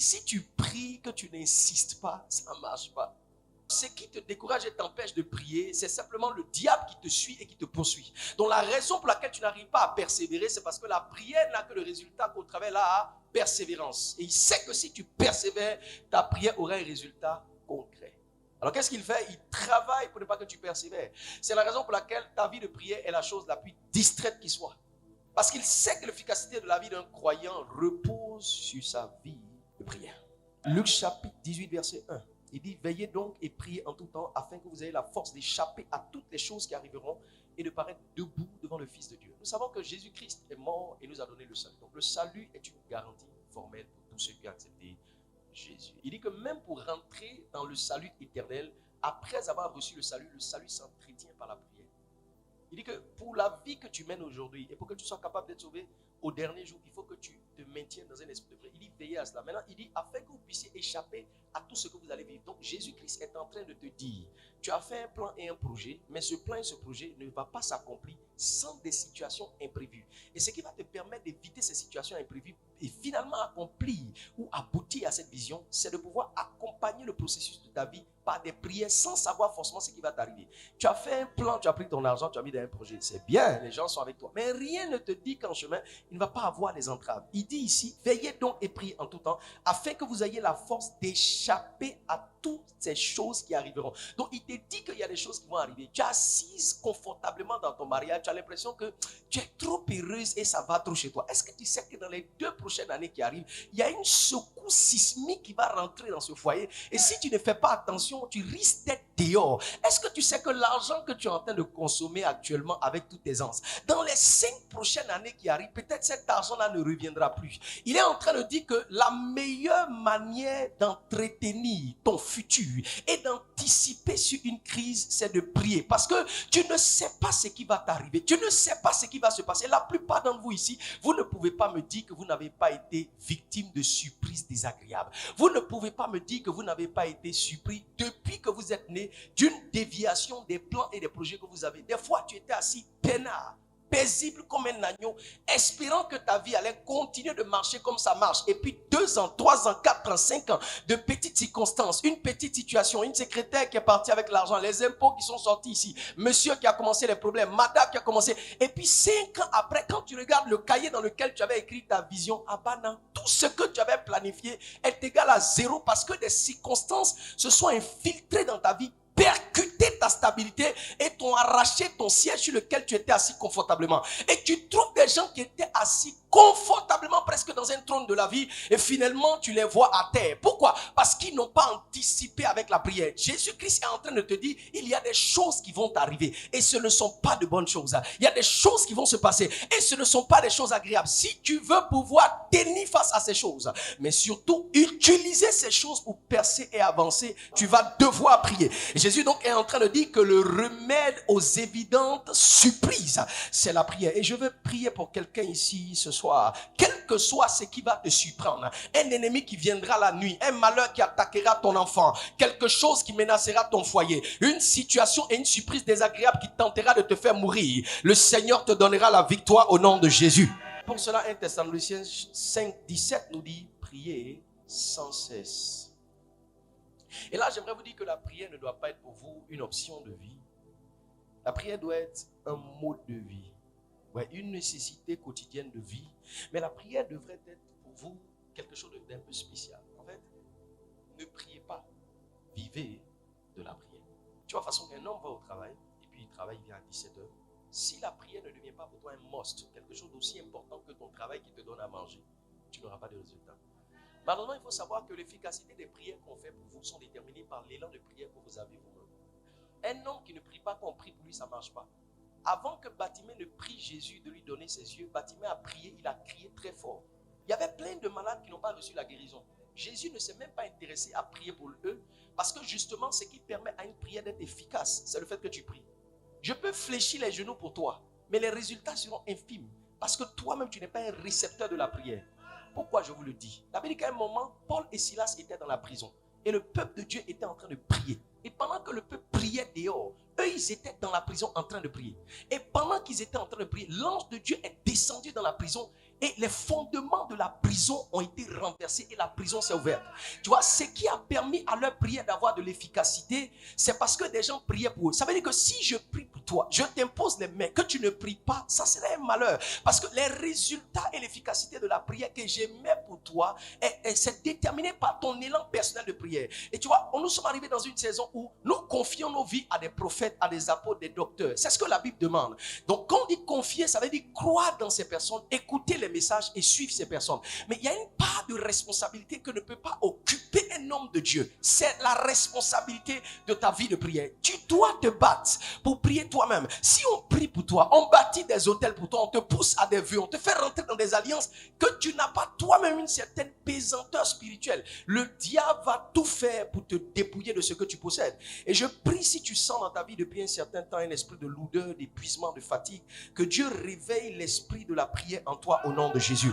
Si tu pries, que tu n'insistes pas, ça ne marche pas. Ce qui te décourage et t'empêche de prier, c'est simplement le diable qui te suit et qui te poursuit. Donc la raison pour laquelle tu n'arrives pas à persévérer, c'est parce que la prière n'a que le résultat qu'au travers de la persévérance. Et il sait que si tu persévères, ta prière aura un résultat concret. Alors qu'est-ce qu'il fait? Il travaille pour ne pas que tu persévères. C'est la raison pour laquelle ta vie de prière est la chose la plus distraite qui soit. Parce qu'il sait que l'efficacité de la vie d'un croyant repose sur sa vie de prière. Luc chapitre 18 verset 1. Il dit, veillez donc et priez en tout temps afin que vous ayez la force d'échapper à toutes les choses qui arriveront et de paraître debout devant le Fils de Dieu. Nous savons que Jésus-Christ est mort et nous a donné le salut. Donc le salut est une garantie formelle pour tous ceux qui ont accepté Jésus. Il dit que même pour rentrer dans le salut éternel, après avoir reçu le salut s'entretient par la prière. Il dit que pour la vie que tu mènes aujourd'hui et pour que tu sois capable d'être sauvé au dernier jour, il faut que tu te maintiennes dans un esprit de prière. Il dit veillez à cela. Maintenant, il dit afin que vous puissiez échapper à tout ce que vous allez vivre. Donc Jésus-Christ est en train de te dire, tu as fait un plan et un projet, mais ce plan et ce projet ne va pas s'accomplir sans des situations imprévues. Et ce qui va te permettre d'éviter ces situations imprévues et finalement accomplir ou aboutir à cette vision, c'est de pouvoir accompagner le processus de ta vie par des prières sans savoir forcément ce qui va t'arriver. Tu as fait un plan, tu as pris ton argent, tu as mis dans un projet. C'est bien, les gens sont avec toi. Mais rien ne te dit qu'en chemin, il ne va pas avoir des entraves. Il dit ici, veillez donc et priez en tout temps, afin que vous ayez la force d'échapper à toutes ces choses qui arriveront. Donc il te dit qu'il y a des choses qui vont arriver. Tu es assise confortablement dans ton mariage, tu as l'impression que tu es trop heureuse et ça va trop chez toi. Est-ce que tu sais que dans les 2 prochaines années qui arrivent, il y a une secousse sismique qui va rentrer dans ce foyer? Et si tu ne fais pas attention, tu risques d'être dehors. Est-ce que tu sais que l'argent que tu es en train de consommer actuellement avec toute aisance, dans les 5 prochaines années qui arrivent, peut-être cet argent-là ne reviendra plus. Il est en train de dire que la meilleure manière d'entretenir ton futur et d'anticiper sur une crise, c'est de prier. Parce que tu ne sais pas ce qui va t'arriver. Tu ne sais pas ce qui va se passer. La plupart d'entre vous ici, vous ne pouvez pas me dire que vous n'avez pas été victime de surprises désagréables. Vous ne pouvez pas me dire que vous n'avez pas été surpris depuis que vous êtes né d'une déviation des plans et des projets que vous avez. Des fois, tu étais assis peinard, paisible comme un agneau, espérant que ta vie allait continuer de marcher comme ça marche. Et puis 2 ans, 3 ans, 4 ans, 5 ans de petites circonstances, une petite situation, une secrétaire qui est partie avec l'argent, les impôts qui sont sortis ici, monsieur qui a commencé les problèmes, madame qui a commencé. Et puis 5 ans après, quand tu regardes le cahier dans lequel tu avais écrit ta vision, Abana, tout ce que tu avais planifié est égal à 0 parce que des circonstances se sont infiltrées dans ta vie, percuter ta stabilité et t'ont arraché ton siège sur lequel tu étais assis confortablement. Et tu trouves des gens qui étaient assis confortablement presque dans un trône de la vie et finalement tu les vois à terre. Pourquoi? Parce qu'ils n'ont pas anticipé avec la prière. Jésus-Christ est en train de te dire, il y a des choses qui vont t'arriver et ce ne sont pas de bonnes choses. Il y a des choses qui vont se passer et ce ne sont pas des choses agréables. Si tu veux pouvoir tenir face à ces choses, mais surtout utiliser ces choses pour percer et avancer, tu vas devoir prier. Et Jésus donc est en train de dire que le remède aux évidentes surprises, c'est la prière. Et je veux prier pour quelqu'un ici ce soir, quel que soit ce qui va te surprendre, un ennemi qui viendra la nuit, un malheur qui attaquera ton enfant, quelque chose qui menacera ton foyer, une situation et une surprise désagréable qui tentera de te faire mourir, le Seigneur te donnera la victoire au nom de Jésus. Pour cela, 1 Thessaloniciens 5, 17 nous dit, priez sans cesse. Et là, j'aimerais vous dire que la prière ne doit pas être pour vous une option de vie. La prière doit être un mode de vie. Ouais, une nécessité quotidienne de vie. Mais la prière devrait être pour vous quelque chose d'un peu spécial. En fait, ne priez pas. Vivez de la prière. Tu vois, de façon qu'un homme va au travail, et puis il travaille, il vient à 17h. Si la prière ne devient pas pour toi un must, quelque chose d'aussi important que ton travail qui te donne à manger, tu n'auras pas de résultat. Malheureusement, il faut savoir que l'efficacité des prières qu'on fait pour vous sont déterminées par l'élan de prière que vous avez vous-même. Un homme qui ne prie pas qu'on prie pour lui, ça ne marche pas. Avant que Bartimée ne prie Jésus de lui donner ses yeux, Bartimée a prié, il a crié très fort. Il y avait plein de malades qui n'ont pas reçu la guérison. Jésus ne s'est même pas intéressé à prier pour eux, parce que justement, ce qui permet à une prière d'être efficace, c'est le fait que tu pries. Je peux fléchir les genoux pour toi, mais les résultats seront infimes, parce que toi-même, tu n'es pas un récepteur de la prière. Pourquoi je vous le dis? La Bible dit qu'à un moment, Paul et Silas étaient dans la prison, et le peuple de Dieu était en train de prier. Et pendant que le peuple priait dehors, eux, ils étaient dans la prison en train de prier. Et pendant qu'ils étaient en train de prier, l'ange de Dieu est descendu dans la prison et les fondements de la prison ont été renversés et la prison s'est ouverte. Tu vois, ce qui a permis à leur prière d'avoir de l'efficacité, c'est parce que des gens priaient pour eux. Ça veut dire que si je prie pour toi, je t'impose les mains, que tu ne pries pas, ça serait un malheur. Parce que les résultats et l'efficacité de la prière que j'aimais pour toi, c'est déterminé par ton élan personnel de prière. Et tu vois, nous sommes arrivés dans une saison où nous confions nos vies à des prophètes, à des apôtres, des docteurs. C'est ce que la Bible demande. Donc quand on dit confier, ça veut dire croire dans ces personnes, écouter les messages et suivre ces personnes. Mais il y a une part de responsabilité que ne peut pas occuper un homme de Dieu. C'est la responsabilité de ta vie de prière. Tu dois te battre pour prier toi-même. Si on prie pour toi, on bâtit des hôtels pour toi, on te pousse à des vues, on te fait rentrer dans des alliances que tu n'as pas toi-même une certaine pesanteur spirituelle. Le diable va tout faire pour te dépouiller de ce que tu possèdes. Et je prie, si tu sens dans ta vie depuis un certain temps un esprit de lourdeur, d'épuisement, de fatigue, que Dieu réveille l'esprit de la prière en toi au nom de Jésus.